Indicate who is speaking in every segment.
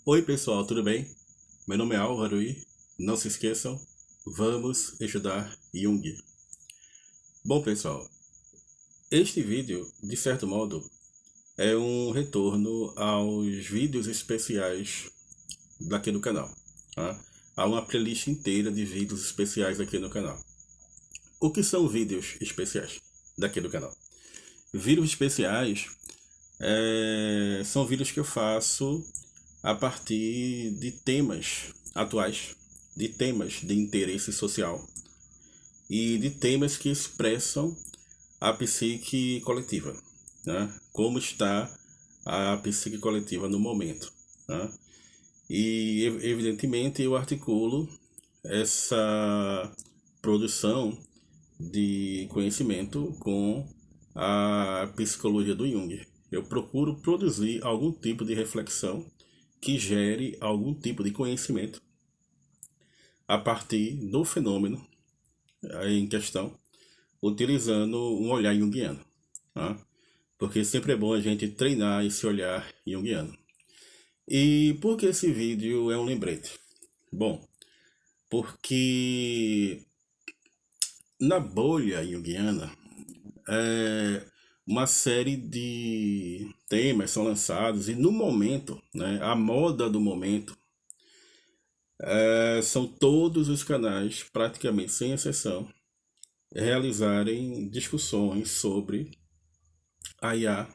Speaker 1: Oi pessoal, tudo bem? Meu nome é Álvaro e não se esqueçam, vamos estudar Jung. Bom pessoal, este vídeo, de certo modo, é um retorno aos vídeos especiais daqui do canal. Tá? Há uma playlist inteira de vídeos especiais aqui no canal. O que são vídeos especiais daqui do canal? Vídeos especiais são vídeos que eu faço a partir de temas atuais, de temas de interesse social e de temas que expressam a psique coletiva, né? Como está a psique coletiva no momento, né? E evidentemente eu articulo essa produção de conhecimento com a psicologia do Jung. Eu procuro produzir algum tipo de reflexão que gere algum tipo de conhecimento a partir do fenômeno em questão, utilizando um olhar junguiano. Tá? Porque sempre é bom a gente treinar esse olhar junguiano. E por que esse vídeo é um lembrete? Bom, porque na bolha junguiana, uma série de temas são lançados e no momento, né, a moda do momento, são todos os canais, praticamente sem exceção, realizarem discussões sobre a IA,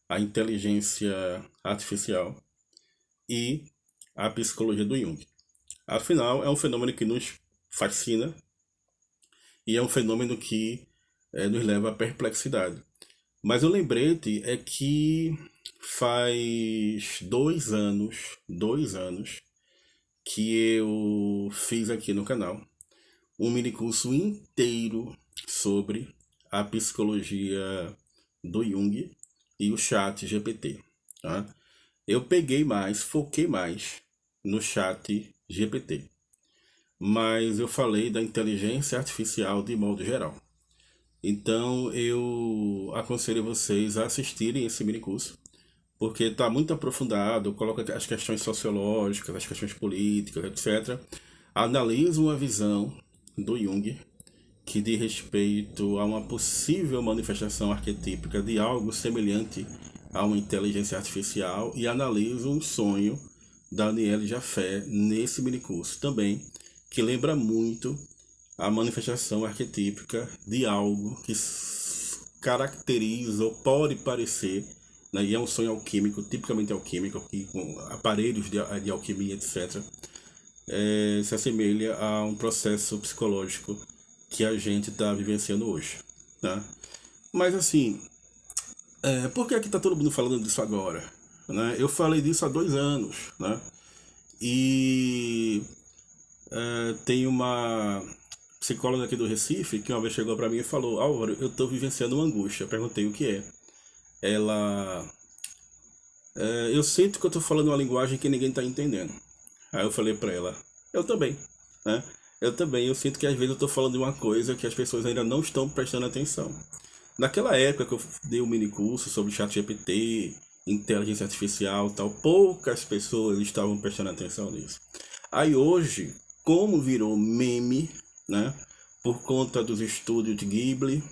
Speaker 1: a inteligência artificial e a psicologia do Jung. Afinal, é um fenômeno que nos fascina e é um fenômeno que nos leva à perplexidade. Mas o lembrete é que faz 2 anos que eu fiz aqui no canal um minicurso inteiro sobre a psicologia do Jung e o chat GPT. Tá? Eu peguei mais, foquei mais no chat GPT, mas eu falei da inteligência artificial de modo geral. Então eu aconselho vocês a assistirem esse minicurso, porque está muito aprofundado, coloca as questões sociológicas, as questões políticas, etc. Analisa uma visão do Jung que diz respeito a uma possível manifestação arquetípica de algo semelhante a uma inteligência artificial e analisa um sonho da Aniele Jafé nesse minicurso também, que lembra muito a manifestação arquetípica de algo que caracteriza ou pode parecer, né, e é um sonho alquímico, tipicamente alquímico, aqui, com aparelhos de alquimia, etc., se assemelha a um processo psicológico que a gente está vivenciando hoje. Tá? Mas assim, por que está todo mundo falando disso agora? Né? Eu falei disso há 2 anos, né? E tem uma psicóloga aqui do Recife que uma vez chegou para mim e falou: Álvaro, eu estou vivenciando uma angústia. Eu perguntei o que é. Ela. Eu sinto que eu estou falando uma linguagem que ninguém está entendendo. Aí eu falei para ela: eu também. Né? Eu também. Eu sinto que às vezes eu estou falando de uma coisa que as pessoas ainda não estão prestando atenção. Naquela época que eu dei um mini curso sobre chat GPT, inteligência artificial e tal, poucas pessoas estavam prestando atenção nisso. Aí hoje, como virou meme, né, por conta dos estúdios de Ghibli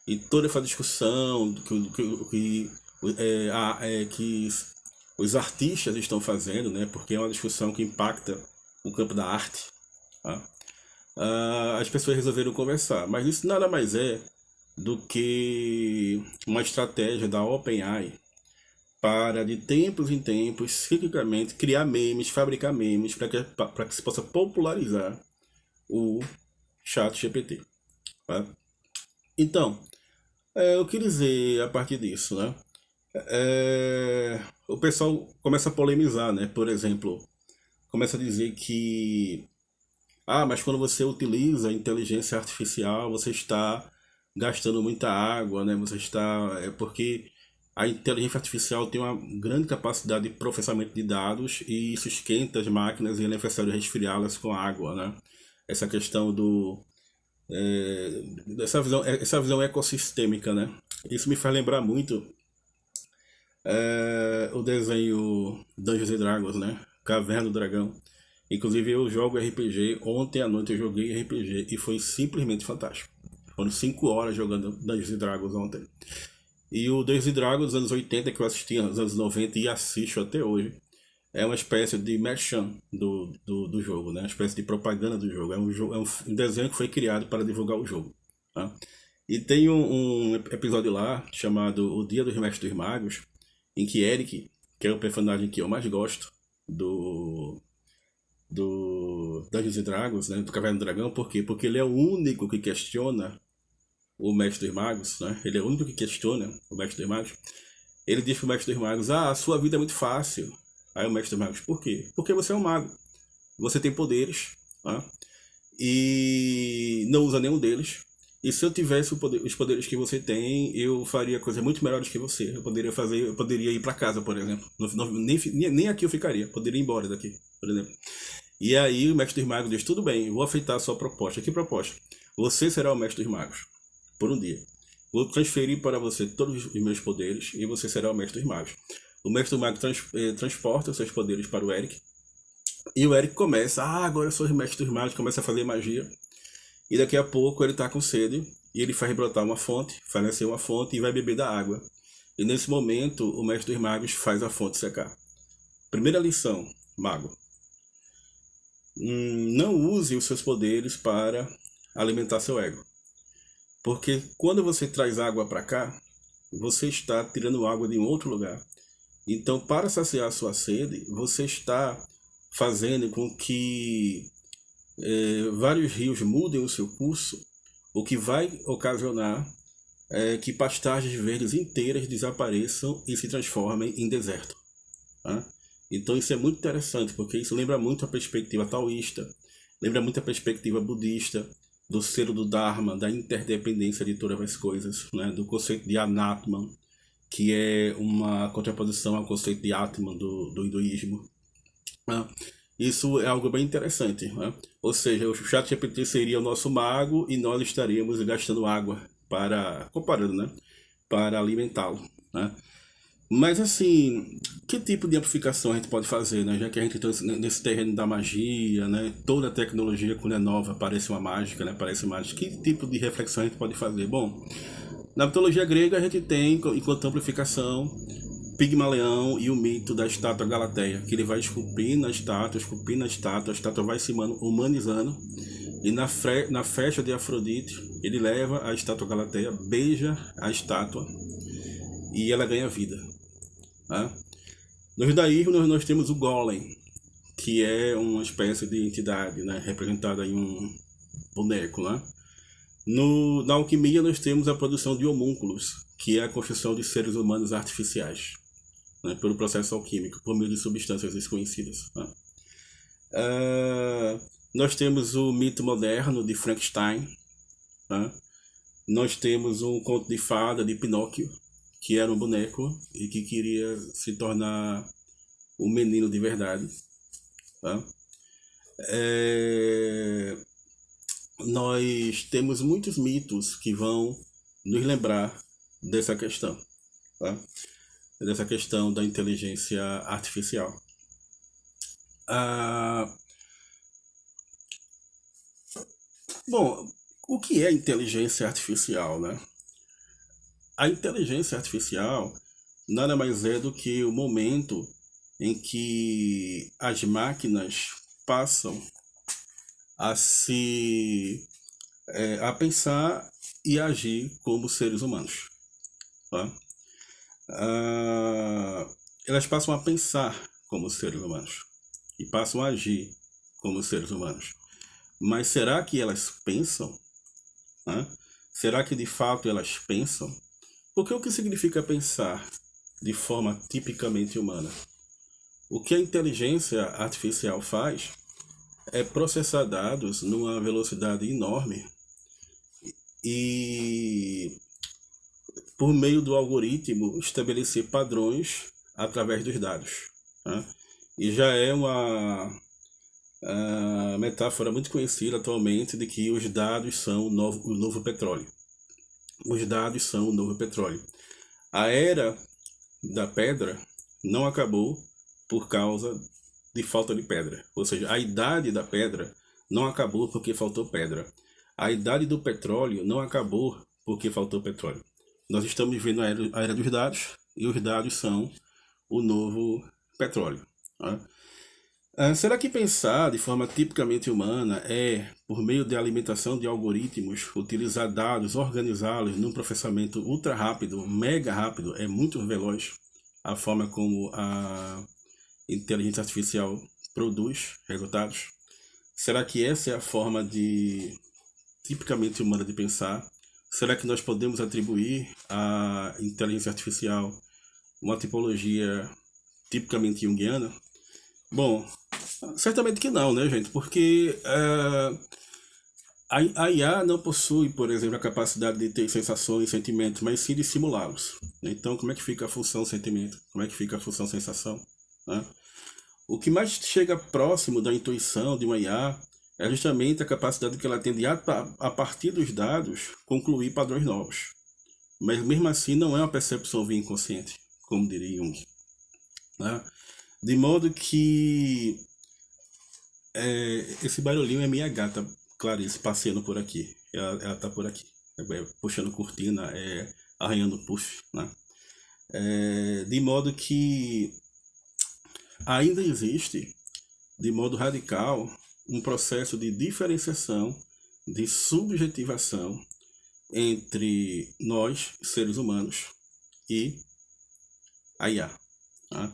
Speaker 1: e toda essa discussão que os artistas estão fazendo, né, porque é uma discussão que impacta o campo da arte, tá? As pessoas resolveram conversar, mas isso nada mais é do que uma estratégia da OpenAI para, de tempos em tempos, ciclicamente, criar memes, fabricar memes, para que se possa popularizar o chat GPT. Tá? Então, o que dizer a partir disso, né? O pessoal começa a polemizar, né? Por exemplo, começa a dizer que mas quando você utiliza a inteligência artificial, você está gastando muita água, né? Você está porque a inteligência artificial tem uma grande capacidade de processamento de dados e isso esquenta as máquinas e é necessário resfriá-las com água, né? Essa questão do essa visão ecossistêmica, né? Isso me faz lembrar muito o desenho Dungeons and Dragons, né? Caverna do Dragão. Inclusive eu jogo RPG, ontem à noite eu joguei RPG e foi simplesmente fantástico. Foram 5 horas jogando Dungeons Dragons ontem. E o Dungeons Dragons dos anos 80 que eu assisti nos anos 90 e assisto até hoje, é uma espécie de merchan do jogo, né? Uma espécie de propaganda do jogo. É um desenho que foi criado para divulgar o jogo. Tá? E tem um episódio lá chamado O Dia dos Mestres dos Magos, em que Eric, que é o personagem que eu mais gosto do Dungeons Dragons, né, do Caverna do Dragão, por quê? Porque ele é o único que questiona o Mestre dos Magos, né? Ele é o único que questiona o Mestre dos Magos. Ele diz pro Mestre dos Magos, a sua vida é muito fácil. Aí o Mestre dos Magos, por quê? Porque você é um mago. Você tem poderes, tá? E não usa nenhum deles. E se eu tivesse os poderes que você tem, eu faria coisas muito melhores que você. Eu poderia ir para casa, por exemplo. Nem aqui eu ficaria, poderia ir embora daqui, por exemplo. E aí o Mestre dos Magos diz, tudo bem, vou aceitar a sua proposta. Que proposta? Você será o Mestre dos Magos, por um dia. Vou transferir para você todos os meus poderes e você será o Mestre dos Magos. O Mestre dos Magos transporta os seus poderes para o Eric. E o Eric começa, agora eu sou o Mestre dos Magos, começa a fazer magia. E daqui a pouco ele tá com sede e ele faz brotar uma fonte, faz nascer uma fonte e vai beber da água. E nesse momento o Mestre dos Magos faz a fonte secar. Primeira lição, mago. Não use os seus poderes para alimentar seu ego. Porque quando você traz água para cá, você está tirando água de um outro lugar. Então, para saciar a sua sede, você está fazendo com que vários rios mudem o seu curso, o que vai ocasionar que pastagens verdes inteiras desapareçam e se transformem em deserto. Tá? Então isso é muito interessante, porque isso lembra muito a perspectiva taoísta, lembra muito a perspectiva budista, do selo do Dharma, da interdependência de todas as coisas, né? Do conceito de Anatman, que é uma contraposição ao conceito de Atman do hinduísmo. Né? Isso é algo bem interessante, né? Ou seja, o ChatGPT seria o nosso mago e nós estaríamos gastando água comparando, né? Para alimentá-lo, né? Mas assim, que tipo de amplificação a gente pode fazer, né? Já que a gente está nesse terreno da magia, né? Toda tecnologia quando é nova parece uma mágica, né? Parece mágica. Que tipo de reflexão a gente pode fazer? Bom, na mitologia grega a gente tem, enquanto amplificação, Pigmaleão e o mito da estátua Galateia, que ele vai esculpir na estátua, a estátua vai se humanizando, e na festa de Afrodite, ele leva a estátua Galateia, beija a estátua, e ela ganha vida. Tá? No judaísmo nós temos o Golem, que é uma espécie de entidade, né, representada em um boneco. Né? Na alquimia nós temos a produção de homúnculos, que é a construção de seres humanos artificiais, né, pelo processo alquímico, por meio de substâncias desconhecidas. Né? Nós temos o mito moderno de Frankenstein. Né? Nós temos um conto de fada de Pinóquio, que era um boneco e que queria se tornar um menino de verdade. Tá? Nós temos muitos mitos que vão nos lembrar dessa questão. Tá? Dessa questão da inteligência artificial. Bom, o que é inteligência artificial, né? A inteligência artificial nada mais é do que o momento em que as máquinas passam a pensar e agir como seres humanos. Tá? Elas passam a pensar como seres humanos e passam a agir como seres humanos. Mas será que elas pensam? Né? Será que de fato elas pensam? Porque o que significa pensar de forma tipicamente humana? O que a inteligência artificial faz é processar dados numa velocidade enorme e, por meio do algoritmo, estabelecer padrões através dos dados. Né? E já é uma metáfora muito conhecida atualmente de que os dados são o novo petróleo. Os dados são o novo petróleo. A era da pedra não acabou por causa de falta de pedra. Ou seja, a idade da pedra não acabou porque faltou pedra. A idade do petróleo não acabou porque faltou petróleo. Nós estamos vivendo a era dos dados, e os dados são o novo petróleo. Né? Será que pensar de forma tipicamente humana é, por meio de alimentação de algoritmos, utilizar dados, organizá-los num processamento ultra rápido, mega rápido, é muito veloz a forma como a inteligência artificial produz resultados? Será que essa é a forma tipicamente humana de pensar? Será que nós podemos atribuir à inteligência artificial uma tipologia tipicamente junguiana? Bom, certamente que não, né, gente? Porque a IA não possui, por exemplo, a capacidade de ter sensações e sentimentos, mas sim de simulá-los. Então, como é que fica a função sentimento? Como é que fica a função sensação? Né? O que mais chega próximo da intuição de uma IA é justamente a capacidade que ela tem de, a partir dos dados, concluir padrões novos. Mas mesmo assim não é uma percepção via inconsciente, como diria Jung. Né? De modo que esse barulhinho é minha gata Clarice passeando por aqui. Ela tá por aqui, puxando cortina, arranhando puff. Né? De modo que ainda existe, de modo radical, um processo de diferenciação, de subjetivação entre nós, seres humanos, e a IA. Tá?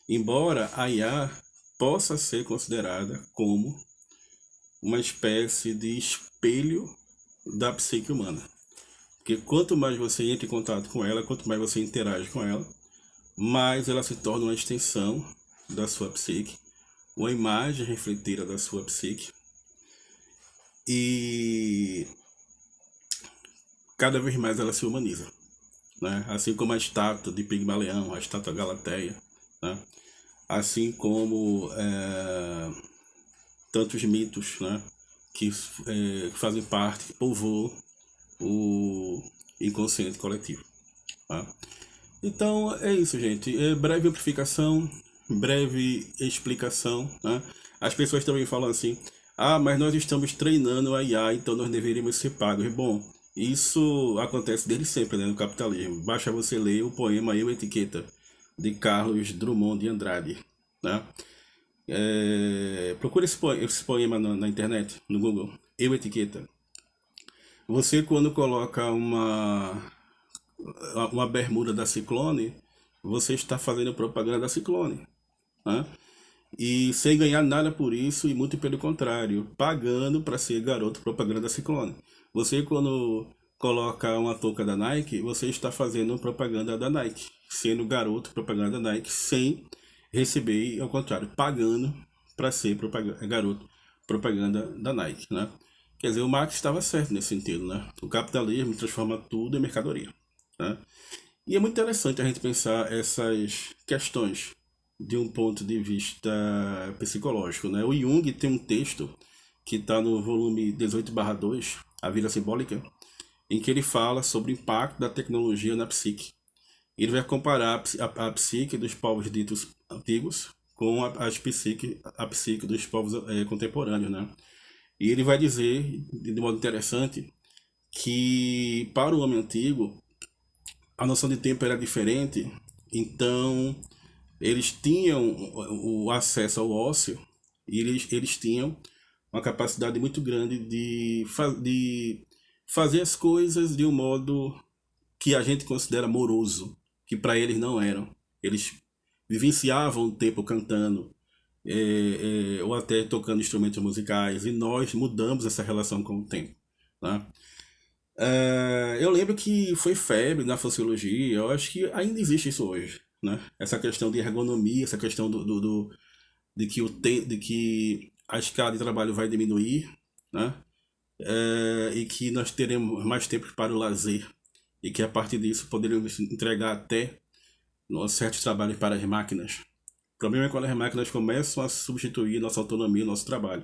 Speaker 1: Embora a IA possa ser considerada como uma espécie de espelho da psique humana. Porque quanto mais você entra em contato com ela, quanto mais você interage com ela, mais ela se torna uma extensão da sua psique, uma imagem refletida da sua psique, e cada vez mais ela se humaniza. Né? Assim como a estátua de Pigmalião, a estátua Galateia, né? Assim como tantos mitos, né? que fazem parte, que povoam o inconsciente coletivo. Tá? Então é isso, gente. Breve amplificação, breve explicação. Né? As pessoas também falam assim: mas nós estamos treinando a IA, então nós deveríamos ser pagos. Bom, isso acontece desde sempre, né, no capitalismo. Basta você ler o poema Eu, Etiqueta, de Carlos Drummond de Andrade. Né? Procure esse poema na internet, no Google. Eu, Etiqueta. Você, quando coloca uma bermuda da Ciclone, você está fazendo propaganda da Ciclone. Né? E sem ganhar nada por isso, e muito pelo contrário, pagando para ser garoto propaganda da Ciclone. Você, quando coloca uma touca da Nike, você está fazendo propaganda da Nike, sendo garoto propaganda da Nike, sem receber, ao contrário, pagando para ser garoto propaganda da Nike. Né? Quer dizer, o Marx estava certo nesse sentido. Né? O capitalismo transforma tudo em mercadoria. Né? E é muito interessante a gente pensar essas questões de um ponto de vista psicológico. Né? O Jung tem um texto que está no volume 18/2, A Vida Simbólica, em que ele fala sobre o impacto da tecnologia na psique. Ele vai comparar a psique dos povos ditos antigos com a psique dos povos contemporâneos. Né? E ele vai dizer, de modo interessante, que para o homem antigo a noção de tempo era diferente, então eles tinham o acesso ao ócio, e eles tinham uma capacidade muito grande de fazer as coisas de um modo que a gente considera moroso, que para eles não eram. Eles vivenciavam o tempo cantando, ou até tocando instrumentos musicais, e nós mudamos essa relação com o tempo. Né? Eu lembro que foi febre na sociologia, eu acho que ainda existe isso hoje. Né? Essa questão de ergonomia, essa questão de que a escala de trabalho vai diminuir, né? E que nós teremos mais tempo para o lazer, e que a partir disso poderíamos entregar até certos trabalhos para as máquinas. O problema é quando as máquinas começam a substituir nossa autonomia, nosso trabalho.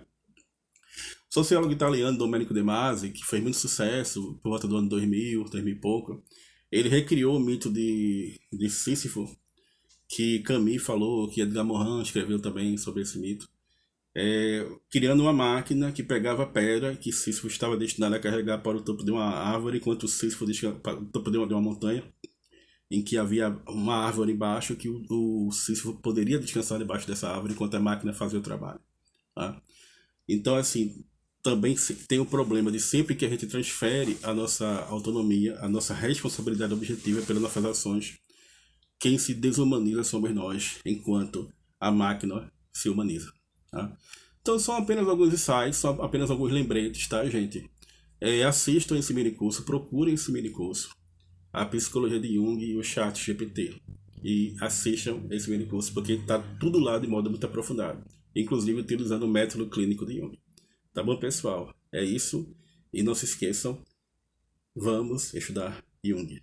Speaker 1: O sociólogo italiano Domenico De Masi, que fez muito sucesso por volta do ano 2000, 2000 e pouco, ele recriou o mito de Sísifo, que Camus falou, que Edgar Morin escreveu também sobre esse mito, criando uma máquina que pegava pedra que Sísifo estava destinado a carregar para o topo de uma árvore, enquanto Sísifo descia para o topo de uma montanha, em que havia uma árvore embaixo, que o Sísifo poderia descansar debaixo dessa árvore enquanto a máquina fazia o trabalho. Tá? Então, assim, também tem o problema de sempre que a gente transfere a nossa autonomia, a nossa responsabilidade objetiva pelas nossas ações, quem se desumaniza somos nós, enquanto a máquina se humaniza. Tá? Então são apenas alguns insights, são apenas alguns lembretes, tá, gente? Assistam esse minicurso, procurem esse minicurso, a Psicologia de Jung e o Chat GPT. E assistam esse minicurso, porque está tudo lá de modo muito aprofundado, inclusive utilizando o método clínico de Jung. Tá bom, pessoal? É isso. E não se esqueçam, vamos estudar Jung.